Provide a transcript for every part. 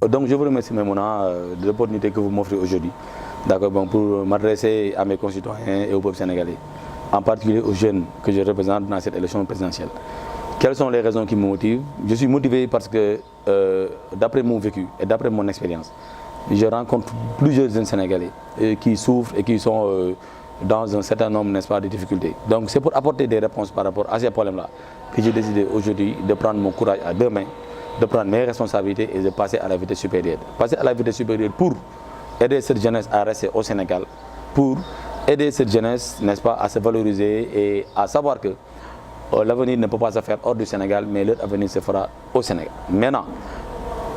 Donc je vous remercie Maimouna de l'opportunité que vous m'offrez aujourd'hui, d'accord, bon, pour m'adresser à mes concitoyens et au peuple sénégalais, en particulier aux jeunes que je représente dans cette élection présidentielle. Quelles sont les raisons qui me motivent? Je suis motivé parce que d'après mon vécu et d'après mon expérience, je rencontre plusieurs jeunes Sénégalais qui souffrent et qui sont dans un certain nombre, n'est-ce pas, de difficultés. Donc c'est pour apporter des réponses par rapport à ces problèmes-là que j'ai décidé aujourd'hui de prendre mon courage à deux mains, de prendre mes responsabilités et de passer à la vitesse supérieure. Passer à la vitesse supérieure pour aider cette jeunesse à rester au Sénégal, pour aider cette jeunesse, n'est-ce pas, à se valoriser et à savoir que l'avenir ne peut pas se faire hors du Sénégal, mais leur avenir se fera au Sénégal. Maintenant,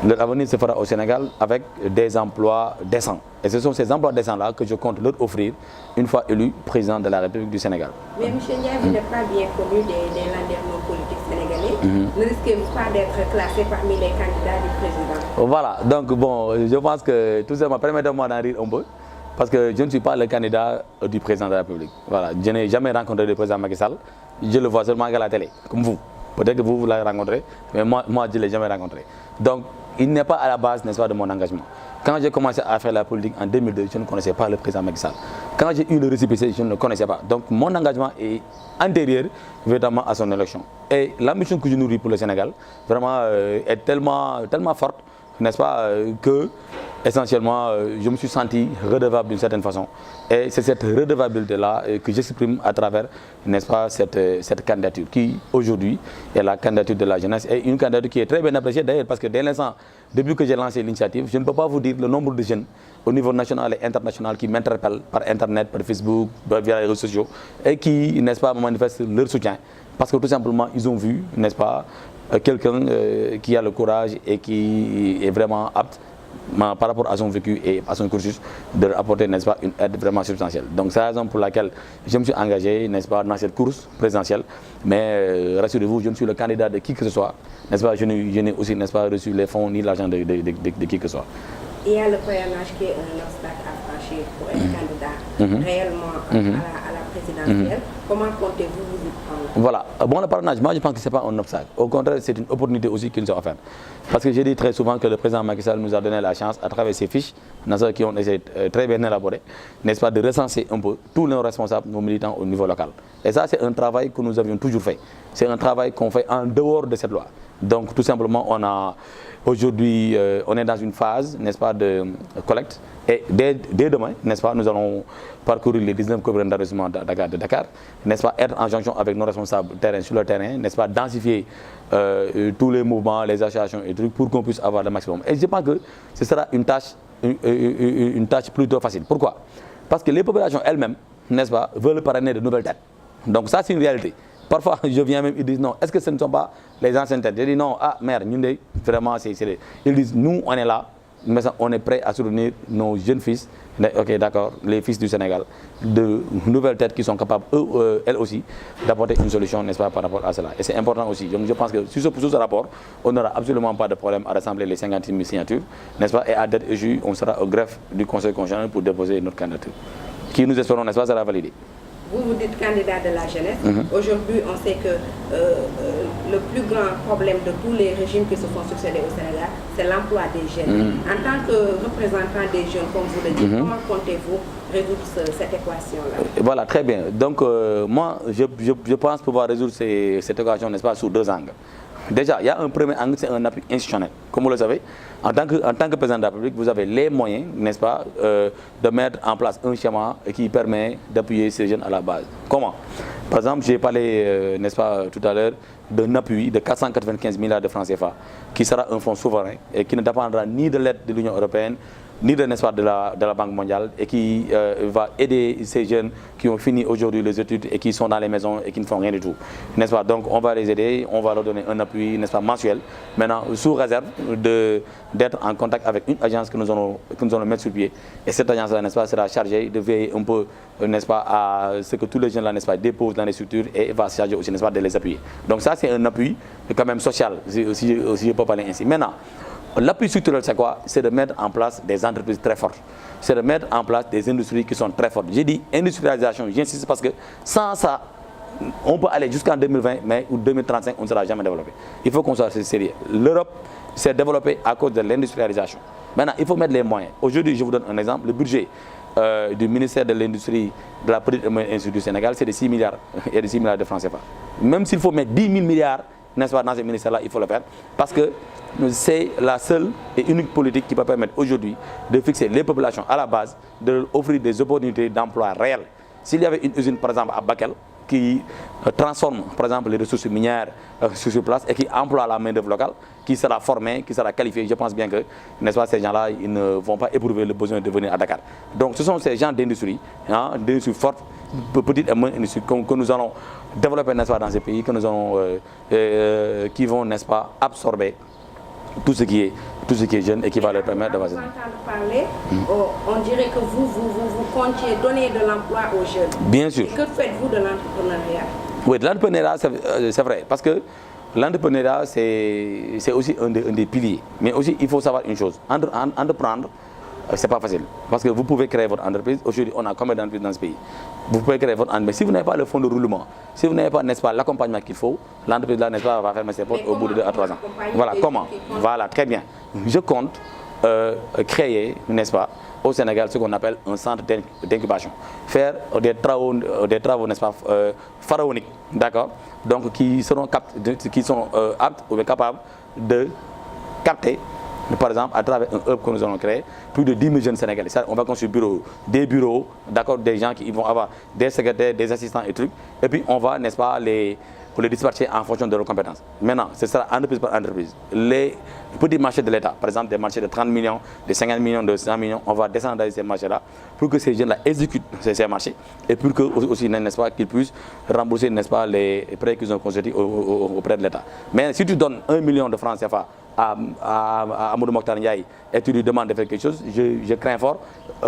leur avenir se fera au Sénégal avec des emplois décents. Et ce sont ces emplois décents-là que je compte leur offrir une fois élu président de la République du Sénégal. Mais M. Ndiaye, vous n'êtes pas bien connu des landerneaux politiques sénégalais. Ne risquez-vous pas d'être classé parmi les candidats du président? Voilà, donc bon, je pense que tout simplement, permettez-moi d'en rire un peu, parce que je ne suis pas le candidat du président de la République. Voilà, je n'ai jamais rencontré le président Macky Sall, je le vois seulement à la télé, comme vous. Peut-être que vous l'avez rencontré, mais moi je ne l'ai jamais rencontré. Donc, il n'est pas à la base, n'est-ce pas, de mon engagement. Quand j'ai commencé à faire la politique en 2002, je ne connaissais pas le président Macky Sall. Quand j'ai eu le récépissé, je ne le connaissais pas. Donc mon engagement est antérieur véritablement à son élection. Et la mission que je nourris pour le Sénégal, vraiment, est tellement forte, n'est-ce pas, que essentiellement, je me suis senti redevable d'une certaine façon. Et c'est cette redevabilité-là que j'exprime à travers, n'est-ce pas, cette candidature qui, aujourd'hui, est la candidature de la jeunesse et une candidature qui est très bien appréciée d'ailleurs parce que dès l'instant, depuis que j'ai lancé l'initiative, je ne peux pas vous dire le nombre de jeunes au niveau national et international qui m'interpellent par Internet, par Facebook, via les réseaux sociaux et qui, n'est-ce pas, manifestent leur soutien parce que tout simplement, ils ont vu, n'est-ce pas, quelqu'un qui a le courage et qui est vraiment apte par rapport à son vécu et à son cursus de leur apporter, n'est-ce pas, une aide vraiment substantielle. Donc c'est la raison pour laquelle je me suis engagé, n'est-ce pas, dans cette course présidentielle. Mais rassurez-vous, je ne suis le candidat de qui que ce soit, n'est-ce pas, je n'ai aussi, n'est-ce pas, reçu les fonds ni l'argent de qui que ce soit. Il y a le parrainage qui est un obstacle à franchir pour être candidat réellement à la présidentielle. Comment comptez-vous vous y prendre? Voilà. Bon, le parrainage, moi je pense que ce n'est pas un obstacle. Au contraire, c'est une opportunité aussi qui nous est offerte. Parce que j'ai dit très souvent que le président Macky Sall nous a donné la chance, à travers ses fiches, qui ont été très bien élaborées, n'est-ce pas, de recenser un peu tous nos responsables, nos militants au niveau local. Et ça, c'est un travail que nous avions toujours fait. C'est un travail qu'on fait en dehors de cette loi. Donc, tout simplement, aujourd'hui, on est dans une phase, n'est-ce pas, de collecte. Et dès demain, n'est-ce pas, nous allons parcourir les 19 communes d'arrondissement de Dakar, n'est-ce pas, être en jonction avec nos responsables sur le terrain, n'est-ce pas, densifier tous les mouvements, les associations et trucs pour qu'on puisse avoir le maximum. Et je pense que ce sera une tâche plutôt facile. Pourquoi? Parce que les populations elles-mêmes, n'est-ce pas, veulent parrainer de nouvelles têtes. Donc ça, c'est une réalité. Parfois, je viens même, ils disent non, est-ce que ce ne sont pas les anciennes têtes? Je dis non, ah merde, vraiment, ils disent nous, on est là, mais on est prêt à soutenir nos jeunes fils, ok, d'accord, les fils du Sénégal, de nouvelles têtes qui sont capables, elles aussi, d'apporter une solution, n'est-ce pas, par rapport à cela. Et c'est important aussi. Donc je pense que sur ce rapport, on n'aura absolument pas de problème à rassembler les 50 000 signatures, n'est-ce pas, et à date échue, on sera au greffe du Conseil constitutionnel pour déposer notre candidature, qui nous espérons, n'est-ce pas, sera validée. Vous dites candidat de la jeunesse. Aujourd'hui, on sait que le plus grand problème de tous les régimes qui se font succéder au Sénégal, c'est l'emploi des jeunes. En tant que représentant des jeunes, comme vous le dites, comment comptez-vous résoudre cette équation-là? Voilà, très bien. Donc, moi, je pense pouvoir résoudre cette équation, n'est-ce pas, sous deux angles. Déjà, il y a un premier angle, c'est un appui institutionnel. Comme vous le savez, en tant que président de la République, vous avez les moyens, n'est-ce pas, de mettre en place un schéma qui permet d'appuyer ces jeunes à la base. Comment? Par exemple, j'ai parlé, n'est-ce pas, tout à l'heure, d'un appui de 495 milliards de francs CFA, qui sera un fonds souverain et qui ne dépendra ni de l'aide de l'Union européenne, ni de, n'est-ce pas, de la Banque mondiale, et qui va aider ces jeunes qui ont fini aujourd'hui les études et qui sont dans les maisons et qui ne font rien du tout, n'est-ce pas. Donc on va les aider, on va leur donner un appui, n'est-ce pas, mensuel, maintenant sous réserve d'être en contact avec une agence que nous allons mettre sur pied. Et cette agence-là, n'est-ce pas, sera chargée de veiller un peu, n'est-ce pas, à ce que tous les jeunes là, n'est-ce pas, déposent dans les structures et va se charger aussi, n'est-ce pas, de les appuyer. Donc ça, c'est un appui quand même social, si je peux parler ainsi. Maintenant, l'appui structurel, c'est quoi? C'est de mettre en place des entreprises très fortes. C'est de mettre en place des industries qui sont très fortes. J'ai dit industrialisation, j'insiste parce que sans ça, on peut aller jusqu'en 2020, mais ou 2035, on ne sera jamais développé. Il faut qu'on soit sérieux. L'Europe s'est développée à cause de l'industrialisation. Maintenant, il faut mettre les moyens. Aujourd'hui, je vous donne un exemple. Le budget du ministère de l'Industrie, de la Petite et Moyenne Industrie du Sénégal, c'est de 6 milliards et de 6 milliards de francs CFA. Même s'il faut mettre 10 000 milliards, n'est-ce pas, dans ce ministère-là, il faut le faire. Parce que c'est la seule et unique politique qui peut permettre aujourd'hui de fixer les populations à la base, de leur offrir des opportunités d'emploi réelles. S'il y avait une usine, par exemple, à Bakel, qui transforme, par exemple, les ressources minières sur place et qui emploie la main-d'œuvre locale, qui sera formée, qui sera qualifiée, je pense bien que, n'est-ce pas, ces gens-là, ils ne vont pas éprouver le besoin de venir à Dakar. Donc, ce sont ces gens d'industrie, hein, d'industrie forte, petite et moyenne industrie, que nous allons développer, n'est-ce pas, dans ces pays, que nous allons, qui vont, n'est-ce pas, absorber tout ce qui est jeune et qui va leur permettre d'avoir. Vous entendre parler, on dirait que vous comptiez donner de l'emploi aux jeunes. Bien sûr. Et que faites-vous de l'entrepreneuriat? Oui, de l'entrepreneuriat, c'est vrai, parce que l'entrepreneuriat, c'est aussi un des piliers. Mais aussi, il faut savoir une chose, entreprendre, c'est pas facile. Parce que vous pouvez créer votre entreprise. Aujourd'hui, on a combien d'entreprises dans ce pays? Vous pouvez créer votre entreprise. Mais si vous n'avez pas le fonds de roulement, si vous n'avez pas, n'est-ce pas, l'accompagnement qu'il faut, l'entreprise là, n'est-ce pas, va fermer ses portes au bout de 2 à 3 ans. Voilà, comment? Voilà, très bien. Je compte créer, n'est-ce pas, au Sénégal, ce qu'on appelle un centre d'incubation. Faire des travaux, n'est-ce pas, pharaoniques, d'accord? Donc, qui sont aptes ou capables de capter, par exemple, à travers un hub que nous allons créer, plus de 10 000 jeunes Sénégalais. Ça, on va construire des bureaux, d'accord, des gens qui vont avoir des secrétaires, des assistants et trucs. Et puis, on va, n'est-ce pas, les dispatcher en fonction de leurs compétences. Maintenant, ce sera entreprise par entreprise. Les petits marchés de l'État, par exemple, des marchés de 30 millions, de 50 millions, de 100 millions, on va descendre dans ces marchés-là pour que ces jeunes-là exécutent ces marchés et pour que aussi, n'est-ce pas, qu'ils puissent rembourser, n'est-ce pas, les prêts qu'ils ont consentis auprès de l'État. Mais si tu donnes 1 million de francs CFA à Amadou Mokhtar Ndiaye et tu lui demandes de faire quelque chose, je crains fort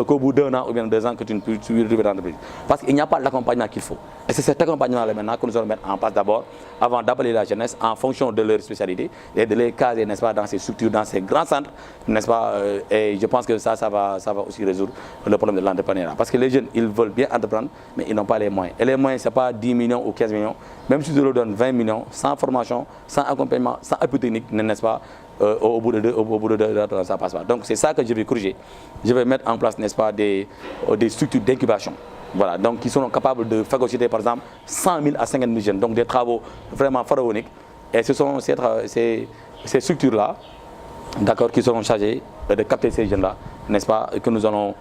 qu'au bout d'1 an ou bien 2 ans que tu ne puisses retrouver l'entreprise. Parce qu'il n'y a pas l'accompagnement qu'il faut. Et c'est cet accompagnement-là maintenant que nous allons mettre en place d'abord, avant d'appeler la jeunesse en fonction de leur spécialité et de les caser, n'est-ce pas, dans ces structures, dans ces grands centres, n'est-ce pas, et je pense que ça va aussi résoudre le problème de l'entrepreneuriat. Parce que les jeunes, ils veulent bien entreprendre, mais ils n'ont pas les moyens. Et les moyens, ce n'est pas 10 millions ou 15 millions, même si tu leur donnes 20 millions, sans formation, sans accompagnement, sans appui technique, n'est-ce pas, au bout de 2 ans, ça ne passe pas. Donc c'est ça que je vais corriger. Je vais mettre en place, n'est-ce pas, des structures d'incubation. Voilà, donc qui sont capables de phagocyter par exemple 100 000 à 50 000 jeunes, donc des travaux vraiment pharaoniques. Et ce sont ces structures-là, d'accord, qui seront chargées de capter ces jeunes-là, n'est-ce pas, que nous allons,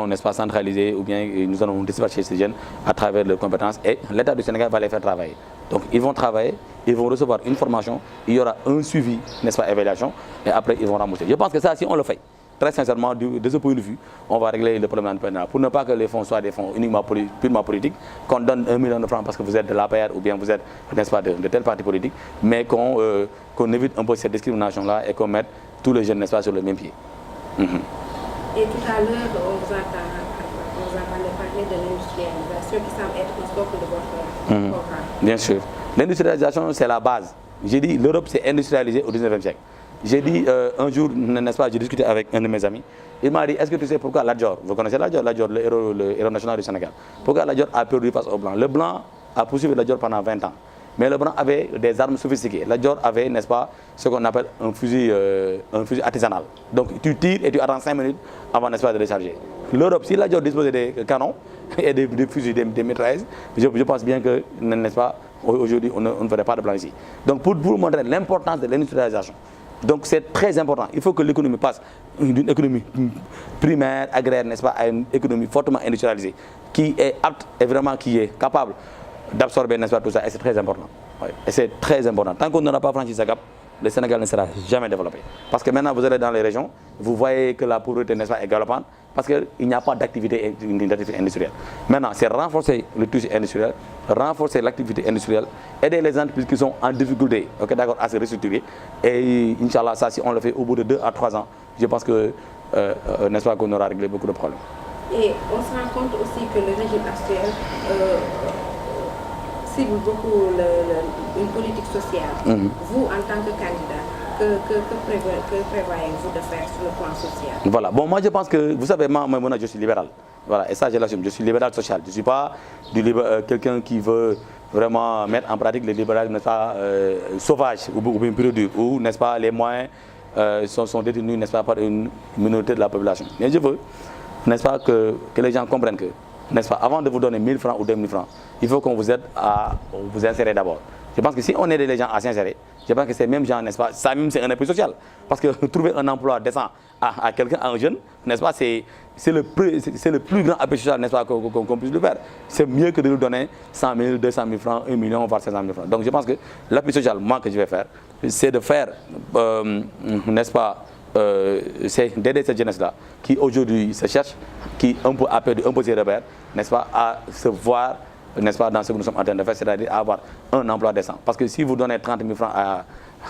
n'est-ce pas, centraliser ou bien nous allons dispatcher ces jeunes à travers leurs compétences et l'État du Sénégal va les faire travailler. Donc ils vont travailler, ils vont recevoir une formation, il y aura un suivi, n'est-ce pas, évaluation, et après ils vont rembourser. Je pense que ça, si on le fait, très sincèrement, de ce point de vue, on va régler le problème de l'entrepreneuriat. Pour ne pas que les fonds soient des fonds uniquement purement politiques, qu'on donne 1 million de francs parce que vous êtes de l'APR ou bien vous êtes, n'est-ce pas, de tel parti politique, mais qu'on évite un peu cette discrimination-là et qu'on mette tous les jeunes, n'est-ce pas, sur le même pied. Et tout à l'heure, on vous entendait parler de l'industrialisation qui semble être un socle de votre programme. Bien sûr. L'industrialisation, c'est la base. J'ai dit, l'Europe s'est industrialisée au 19e siècle. J'ai dit un jour, n'est-ce pas, j'ai discuté avec un de mes amis. Il m'a dit, est-ce que tu sais pourquoi Lat-Dior, vous connaissez Lat-Dior, le héros national du Sénégal, pourquoi Lat-Dior a perdu face au blanc? Le blanc a poursuivi Lat-Dior pendant 20 ans. Mais le blanc avait des armes sophistiquées. Lat-Dior avait, n'est-ce pas, ce qu'on appelle un fusil artisanal. Donc tu tires et tu attends 5 minutes avant, n'est-ce pas, de recharger. L'Europe, si Lat-Dior disposait des canons et des fusils, des mitrailleuses, je pense bien que, n'est-ce pas, aujourd'hui, on ne ferait pas de plan ici. Donc pour montrer l'importance de l'industrialisation, donc c'est très important. Il faut que l'économie passe d'une économie primaire, agraire, n'est-ce pas, à une économie fortement industrialisée, qui est apte et vraiment qui est capable d'absorber, n'est-ce pas, tout ça. Et c'est très important. Oui. Et c'est très important. Tant qu'on n'aura pas franchi ce gap, le Sénégal ne sera jamais développé. Parce que maintenant, vous allez dans les régions, vous voyez que la pauvreté, n'est-ce pas, est galopante, parce qu'il n'y a pas d'activité industrielle. Maintenant, c'est renforcer le tissu industriel, renforcer l'activité industrielle, aider les entreprises qui sont en difficulté, okay, d'accord, à se restructurer. Et Inch'Allah, ça, si on le fait au bout de 2 à 3 ans, je pense que, n'est-ce pas, qu'on aura réglé beaucoup de problèmes. Et on se rend compte aussi que le régime actuel cible beaucoup une politique sociale. Vous, en tant que candidat, que prévoyez-vous de faire sur le plan social? Voilà, bon, moi je pense que, vous savez, moi je suis libéral. Voilà, et ça je l'assume, je suis libéral social. Je ne suis pas quelqu'un qui veut vraiment mettre en pratique le libéralisme, n'est-ce pas, sauvage ou bien pur et dur, où, n'est-ce pas, les moyens sont détenus, n'est-ce pas, par une minorité de la population. Mais je veux, n'est-ce pas, que les gens comprennent que, n'est-ce pas, avant de vous donner 1000 francs ou 2000 francs, il faut qu'on vous aide à vous insérer d'abord. Je pense que si on aide les gens à s'insérer, je pense que ces mêmes gens, n'est-ce pas, ça même c'est un appui social. Parce que trouver un emploi décent à quelqu'un, à un jeune, n'est-ce pas, c'est le plus grand appui social, n'est-ce pas, qu'on puisse le faire. C'est mieux que de lui donner 100 000, 200 000 francs, 1 million, voire 500 000 francs. Donc je pense que l'appui social, moi, que je vais faire, c'est de faire, n'est-ce pas, c'est d'aider cette jeunesse-là, qui aujourd'hui se cherche, qui un peu ses repères, n'est-ce pas, à se voir, n'est-ce pas, dans ce que nous sommes en train de faire, c'est-à-dire avoir un emploi décent. Parce que si vous donnez 30 000 francs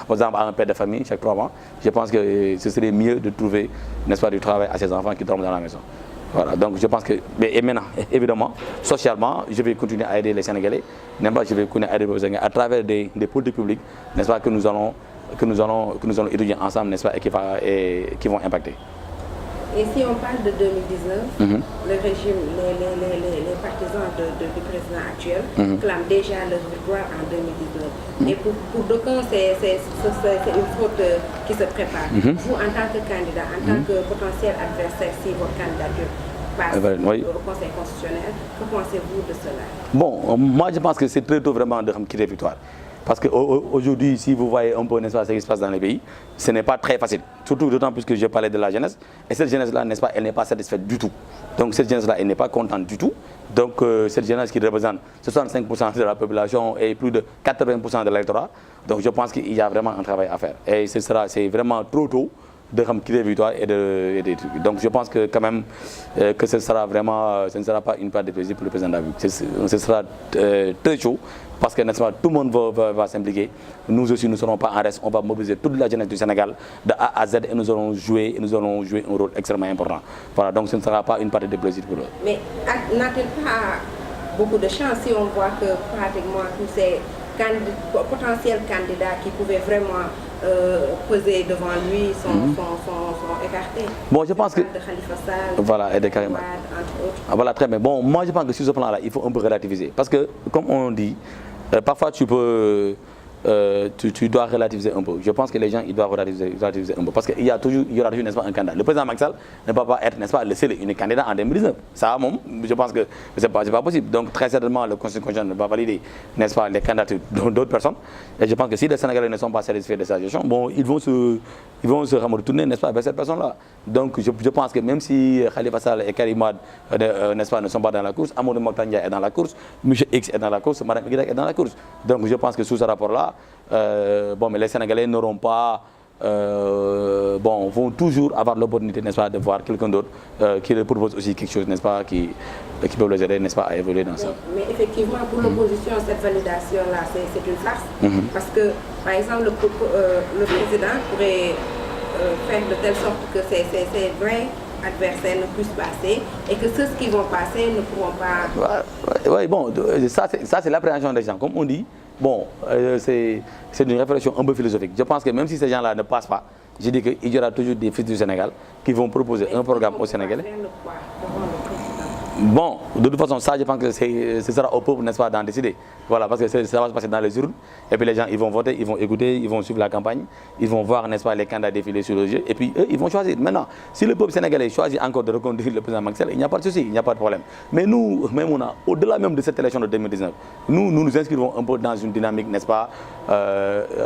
par exemple, à un père de famille chaque 3 mois, je pense que ce serait mieux de trouver, n'est-ce pas, du travail à ses enfants qui dorment dans la maison. Voilà, donc je pense que, et maintenant, évidemment, socialement, je vais continuer à aider les Sénégalais, n'est-ce pas, je vais continuer à aider les Sénégalais à travers des politiques publiques, n'est-ce pas, que nous allons étudier ensemble, n'est-ce pas, et qui vont impacter. Et si on parle de 2019, le régime, les partisans du président actuel clament déjà leur victoire en 2019. Et pour d'aucuns, c'est une faute qui se prépare. Vous, en tant que candidat, en tant que potentiel adversaire, si votre candidature passe au Conseil constitutionnel, que pensez-vous de cela? Bon, moi je pense que c'est très tôt vraiment de quitter la victoire. Parce qu'aujourd'hui, si vous voyez un peu, n'est-ce pas, ce qui se passe dans les pays, ce n'est pas très facile. Surtout d'autant plus que je parlais de la jeunesse. Et cette jeunesse-là, n'est-ce pas, elle n'est pas satisfaite du tout. Donc cette jeunesse-là, elle n'est pas contente du tout. Donc cette jeunesse qui représente 65% de la population et plus de 80% de l'électorat. Donc je pense qu'il y a vraiment un travail à faire. Et c'est vraiment trop tôt de quitter la victoire et des trucs. Donc je pense que quand même que ce sera vraiment, ce ne sera pas une part de plaisir pour le président David. Ce sera très chaud parce que n'est-ce pas, tout le monde va s'impliquer. Nous aussi, nous ne serons pas en reste. On va mobiliser toute la jeunesse du Sénégal de A à Z et nous allons jouer un rôle extrêmement important. Voilà, donc ce ne sera pas une partie de plaisir pour eux. Mais n'a-t-il pas beaucoup de chance si on voit que pratiquement tous ces potentiels candidats qui pouvaient vraiment peser devant lui sont écartés? Bon, je pense que... De Khalifa Sall, voilà, et de Karim Wade, entre autres. Voilà, très bien. Bon, moi je pense que sur ce plan-là, il faut un peu relativiser. Parce que, comme on dit, parfois tu dois relativiser un peu. Je pense que les gens ils doivent relativiser un peu. Parce qu'il y aura toujours, n'est-ce pas, un candidat. Le président Macky Sall ne peut pas être, n'est-ce pas, le seul unique candidat en 2019. Ça, je pense que ce n'est pas possible. Donc, très certainement, le Conseil constitutionnel ne va valider, n'est-ce pas, les candidatures d'autres personnes. Et je pense que si les Sénégalais ne sont pas satisfaits de sa gestion, bon, ils vont se retourner, n'est-ce pas, vers cette personne-là. Donc, je pense que même si Khalifa Sall et Karim Wade, n'est-ce pas, ne sont pas dans la course, Amadou Mokhtar Ndiaye est dans la course, M. X est dans la course, Mme Y est dans la course. Donc, je pense que sous ce rapport-là, bon, mais les Sénégalais n'auront pas, vont toujours avoir l'opportunité, n'est-ce pas, de voir quelqu'un d'autre qui leur propose aussi quelque chose, n'est-ce pas, qui peut les aider, n'est-ce pas, à évoluer dans ça. Mais effectivement, pour l'opposition, cette validation-là, c'est une farce. Parce que, par exemple, le président pourrait faire de telle sorte que ces 20 adversaires ne puissent passer et que ceux qui vont passer ne pourront pas... Oui, bon, ça c'est l'appréhension des gens. Comme on dit, bon, c'est une réflexion un peu philosophique. Je pense que même si ces gens-là ne passent pas, je dis qu'il y aura toujours des fils du Sénégal qui vont proposer un programme au Sénégalais. Bon, de toute façon, ça, je pense que ce sera au peuple, n'est-ce pas, d'en décider. Voilà, parce que ça va se passer dans les urnes. Et puis les gens, ils vont voter, ils vont écouter, ils vont suivre la campagne. Ils vont voir, n'est-ce pas, les candidats défiler sur le jeu. Et puis eux, ils vont choisir. Maintenant, si le peuple sénégalais choisit encore de reconduire le président Macky Sall, il n'y a pas de souci, il n'y a pas de problème. Mais nous, même au-delà même de cette élection de 2019, nous inscrivons un peu dans une dynamique, n'est-ce pas,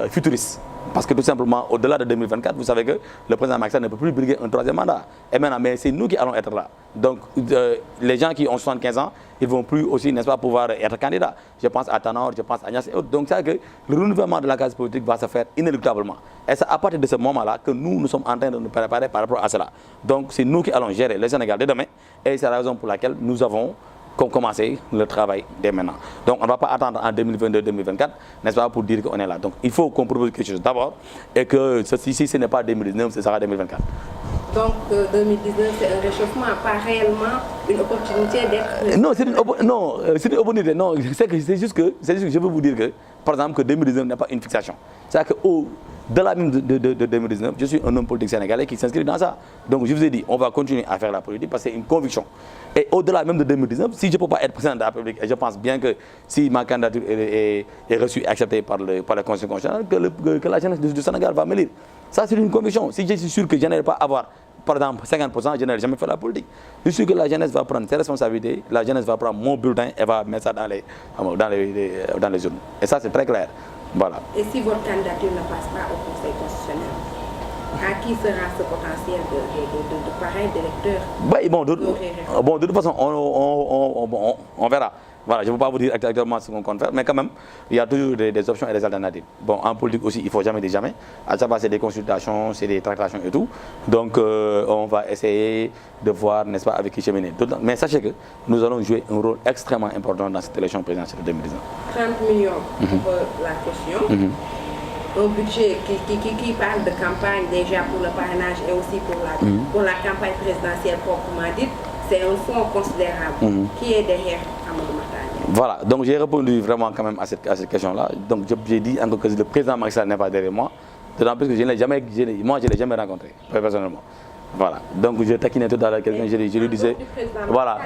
futuriste. Parce que tout simplement, au-delà de 2024, vous savez que le président Macky Sall ne peut plus briguer un 3e mandat. Et maintenant, mais c'est nous qui allons être là. Donc, les gens qui ont 75 ans, ils ne vont plus aussi, n'est-ce pas, pouvoir être candidats. Je pense à Tanor, je pense à Niasse et autres. Donc, c'est que le renouvellement de la classe politique va se faire inéluctablement. Et c'est à partir de ce moment-là que nous sommes en train de nous préparer par rapport à cela. Donc, c'est nous qui allons gérer le Sénégal dès demain. Et c'est la raison pour laquelle nous avons commencé le travail dès maintenant. Donc on ne va pas attendre en 2022-2024, n'est-ce pas, pour dire qu'on est là. Donc il faut qu'on propose quelque chose d'abord et que si ce n'est pas 2019, ce sera 2024. Donc 2019, c'est un réchauffement, pas réellement une opportunité d'être... Non, c'est une opportunité. Non, c'est juste que je veux vous dire que par exemple, que 2019 n'est pas une fixation. C'est-à-dire qu'au-delà même de 2019, je suis un homme politique sénégalais qui s'inscrit dans ça. Donc je vous ai dit, on va continuer à faire la politique parce que c'est une conviction. Et au-delà même de 2019, si je ne peux pas être président de la République, et je pense bien que si ma candidature est reçue et acceptée par le Conseil constitutionnel, que la jeunesse du Sénégal va me lire. Ça, c'est une conviction. Si je suis sûr que je n'allais pas avoir, par exemple, 50%, je n'allais jamais faire la politique. Je suis sûr que la jeunesse va prendre ses responsabilités, la jeunesse va prendre mon bulletin et va mettre ça dans les urnes. Et ça, c'est très clair. Voilà. Et si votre candidature ne passe pas au Conseil constitutionnel, à qui sera ce potentiel de pareil d'électeurs? Bon, de toute façon, on verra. Voilà, je ne peux pas vous dire exactement ce qu'on compte faire, mais quand même, il y a toujours des options et des alternatives. Bon, en politique aussi, il ne faut jamais dire jamais. À chaque fois, c'est des consultations, c'est des tractations et tout. Donc, on va essayer de voir, n'est-ce pas, avec qui cheminer. Mais sachez que nous allons jouer un rôle extrêmement important dans cette élection présidentielle de 2019. 30 millions pour la caution. Un budget qui parle de campagne déjà pour le parrainage et aussi pour la campagne présidentielle proprement dite. C'est un fonds considérable qui est derrière Amadou Mahtar Ndiaye. Voilà, donc j'ai répondu vraiment quand même à cette question-là. Donc j'ai dit encore que le président Macky Sall n'est pas derrière moi. D'autant plus que je ne l'ai jamais rencontré, personnellement. Voilà, donc je taquinais tout à l'heure quelqu'un, je lui disais, voilà,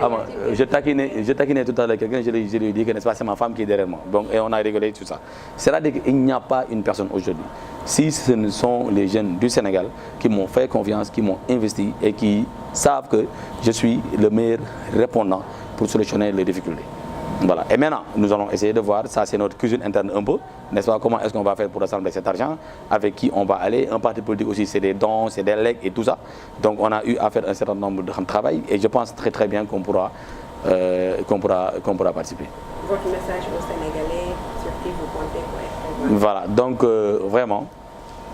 je taquinais tout à l'heure quelqu'un, je lui dis que c'est ma femme qui est derrière moi. Donc, et on a rigolé tout ça. C'est-à-dire qu'il n'y a pas une personne aujourd'hui. Si ce ne sont les jeunes du Sénégal qui m'ont fait confiance, qui m'ont investi et qui savent que je suis le meilleur répondant pour solutionner les difficultés. Voilà. Et maintenant, nous allons essayer de voir, ça c'est notre cuisine interne un peu, n'est-ce pas, comment est-ce qu'on va faire pour rassembler cet argent, avec qui on va aller. Un parti politique aussi, c'est des dons, c'est des legs et tout ça. Donc on a eu à faire un certain nombre de travail et je pense très très bien qu'on pourra participer. Votre message aux Sénégalais, sur qui vous comptez pour être? Voilà, donc vraiment,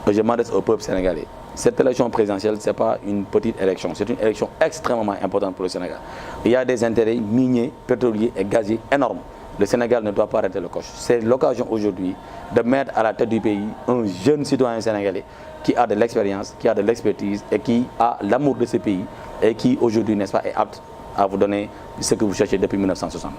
je m'adresse au peuple sénégalais. Cette élection présidentielle, ce n'est pas une petite élection, c'est une élection extrêmement importante pour le Sénégal. Il y a des intérêts miniers, pétroliers et gaziers énormes. Le Sénégal ne doit pas arrêter le coche. C'est l'occasion aujourd'hui de mettre à la tête du pays un jeune citoyen sénégalais qui a de l'expérience, qui a de l'expertise et qui a l'amour de ce pays et qui aujourd'hui, n'est-ce pas, est apte à vous donner ce que vous cherchez depuis 1960.